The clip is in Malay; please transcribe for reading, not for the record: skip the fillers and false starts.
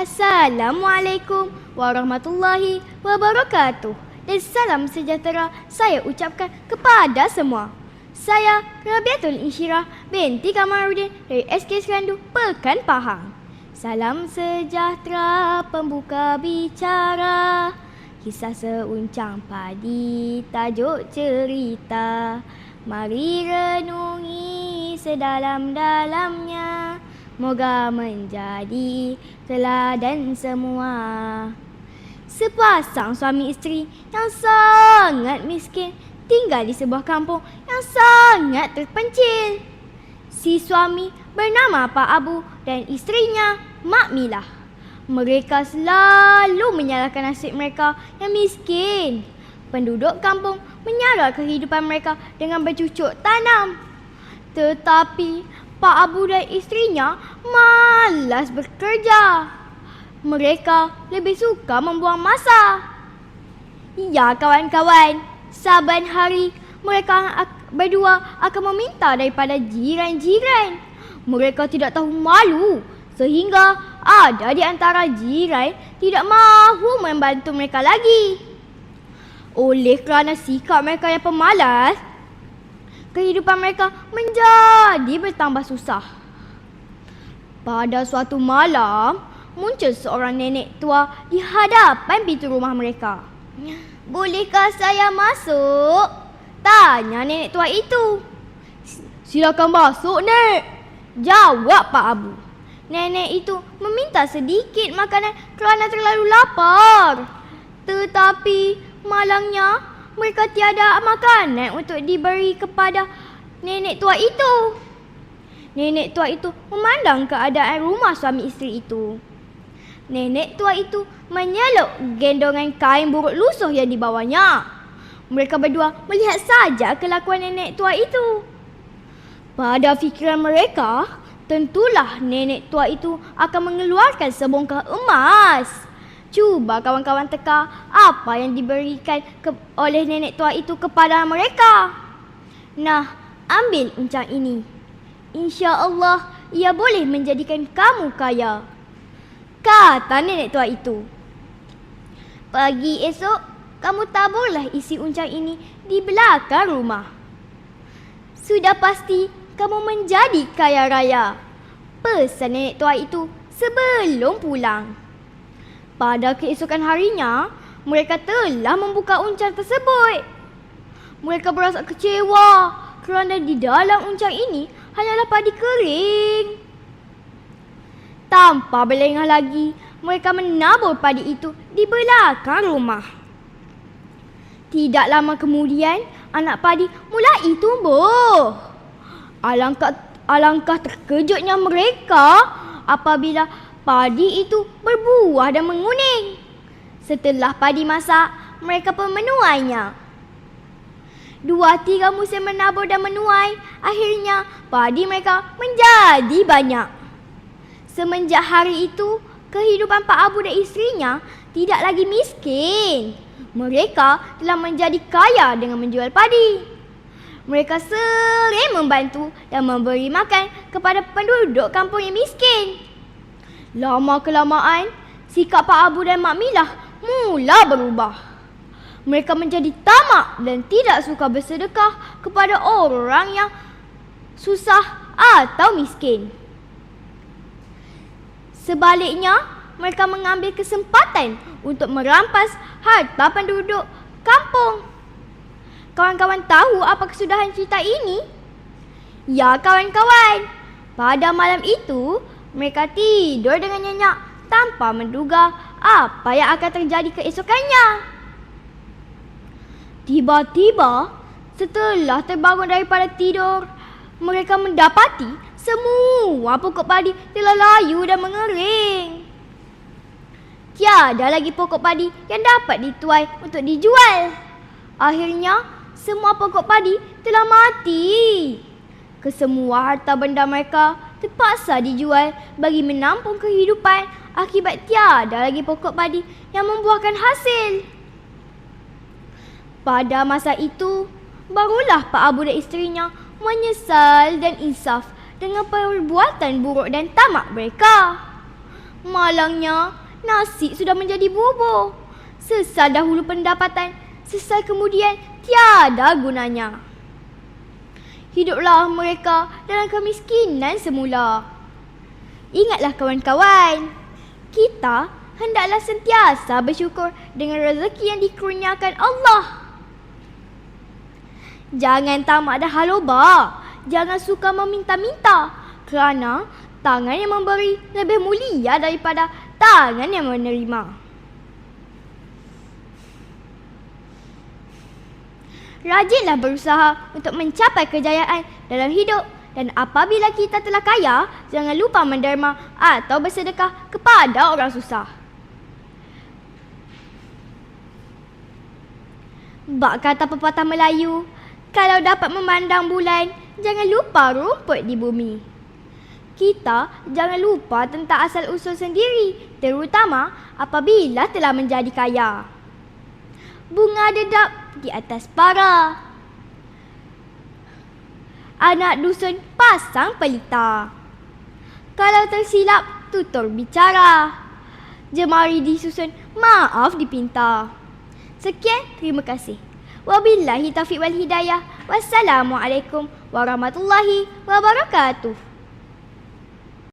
Assalamualaikum warahmatullahi wabarakatuh dan salam sejahtera saya ucapkan kepada semua. Saya Rabiatul Insyirah binti Kamaruddin dari SK Serandu, Pekan Pahang. Salam sejahtera pembuka bicara, kisah seuncang padi tajuk cerita. Mari renungi sedalam-dalamnya, moga menjadi teladan semua. Sepasang suami isteri yang sangat miskin tinggal di sebuah kampung yang sangat terpencil. Si suami bernama Pak Abu dan isterinya Mak Milah. Mereka selalu menyalahkan nasib mereka yang miskin. Penduduk kampung menyara kehidupan mereka dengan bercucuk tanam. Tetapi Pak Abu dan isterinya malas bekerja. Mereka lebih suka membuang masa. Ya kawan-kawan, saban hari mereka berdua akan meminta daripada jiran-jiran. Mereka tidak tahu malu sehingga ada di antara jiran tidak mahu membantu mereka lagi. Oleh kerana sikap mereka yang pemalas, kehidupan mereka menjadi bertambah susah. Pada suatu malam, muncul seorang nenek tua di hadapan pintu rumah mereka. "Bolehkah saya masuk?" tanya nenek tua itu. "Silakan masuk, Nek," jawab Pak Abu. Nenek itu meminta sedikit makanan kerana terlalu lapar. Tetapi malangnya mereka tiada makanan untuk diberi kepada nenek tua itu. Nenek tua itu memandang keadaan rumah suami isteri itu. Nenek tua itu menyeluk gendongan kain buruk lusuh yang dibawanya. Mereka berdua melihat saja kelakuan nenek tua itu. Pada fikiran mereka, tentulah nenek tua itu akan mengeluarkan sebongkah emas. Cuba kawan-kawan teka apa yang diberikan oleh nenek tua itu kepada mereka. "Nah, ambil uncang ini. Insya-Allah ia boleh menjadikan kamu kaya," kata nenek tua itu. "Pagi esok kamu taburlah isi uncang ini di belakang rumah. Sudah pasti kamu menjadi kaya raya," pesan nenek tua itu sebelum pulang. Pada keesokan harinya, mereka telah membuka uncang tersebut. Mereka berasa kecewa kerana di dalam uncang ini hanyalah padi kering. Tanpa berlengah lagi, mereka menabur padi itu di belakang rumah. Tidak lama kemudian, anak padi mulai tumbuh. Alangkah terkejutnya mereka apabila padi itu berbuah dan menguning. Setelah padi masak, mereka pun menuainya. 2-3 musim menabur dan menuai, akhirnya padi mereka menjadi banyak. Semenjak hari itu, kehidupan Pak Abu dan isterinya tidak lagi miskin. Mereka telah menjadi kaya dengan menjual padi. Mereka sering membantu dan memberi makan kepada penduduk kampung yang miskin. Lama-kelamaan, sikap Pak Abu dan Mak Milah mula berubah. Mereka menjadi tamak dan tidak suka bersedekah kepada orang yang susah atau miskin. Sebaliknya, mereka mengambil kesempatan untuk merampas harta penduduk kampung. Kawan-kawan tahu apa kesudahan cerita ini? Ya kawan-kawan, pada malam itu mereka tidur dengan nyenyak tanpa menduga apa yang akan terjadi keesokannya. Tiba-tiba, setelah terbangun daripada tidur, mereka mendapati semua pokok padi telah layu dan mengering. Tiada lagi pokok padi yang dapat dituai untuk dijual. Akhirnya, semua pokok padi telah mati. Kesemua harta benda mereka terpaksa dijual bagi menampung kehidupan akibat tiada lagi pokok padi yang membuahkan hasil. Pada masa itu, barulah Pak Abu dan isterinya menyesal dan insaf dengan perbuatan buruk dan tamak mereka. Malangnya, nasi sudah menjadi bubur. Sesal dahulu pendapatan, sesal kemudian tiada gunanya. Hiduplah mereka dalam kemiskinan semula. Ingatlah kawan-kawan, kita hendaklah sentiasa bersyukur dengan rezeki yang dikurniakan Allah. Jangan tamak dah haloba, jangan suka meminta-minta, kerana tangan yang memberi lebih mulia daripada tangan yang menerima. Rajinlah berusaha untuk mencapai kejayaan dalam hidup, dan apabila kita telah kaya, jangan lupa menderma atau bersedekah kepada orang susah. Bak kata pepatah Melayu, kalau dapat memandang bulan, jangan lupa rumput di bumi. Kita jangan lupa tentang asal-usul sendiri, terutama apabila telah menjadi kaya. Bunga dedap di atas para, anak dusun pasang pelita. Kalau tersilap, tutur bicara. Jemari disusun, maaf dipinta. Sekian, terima kasih. Wabillahi taufiq wal hidayah. Wassalamualaikum warahmatullahi wabarakatuh.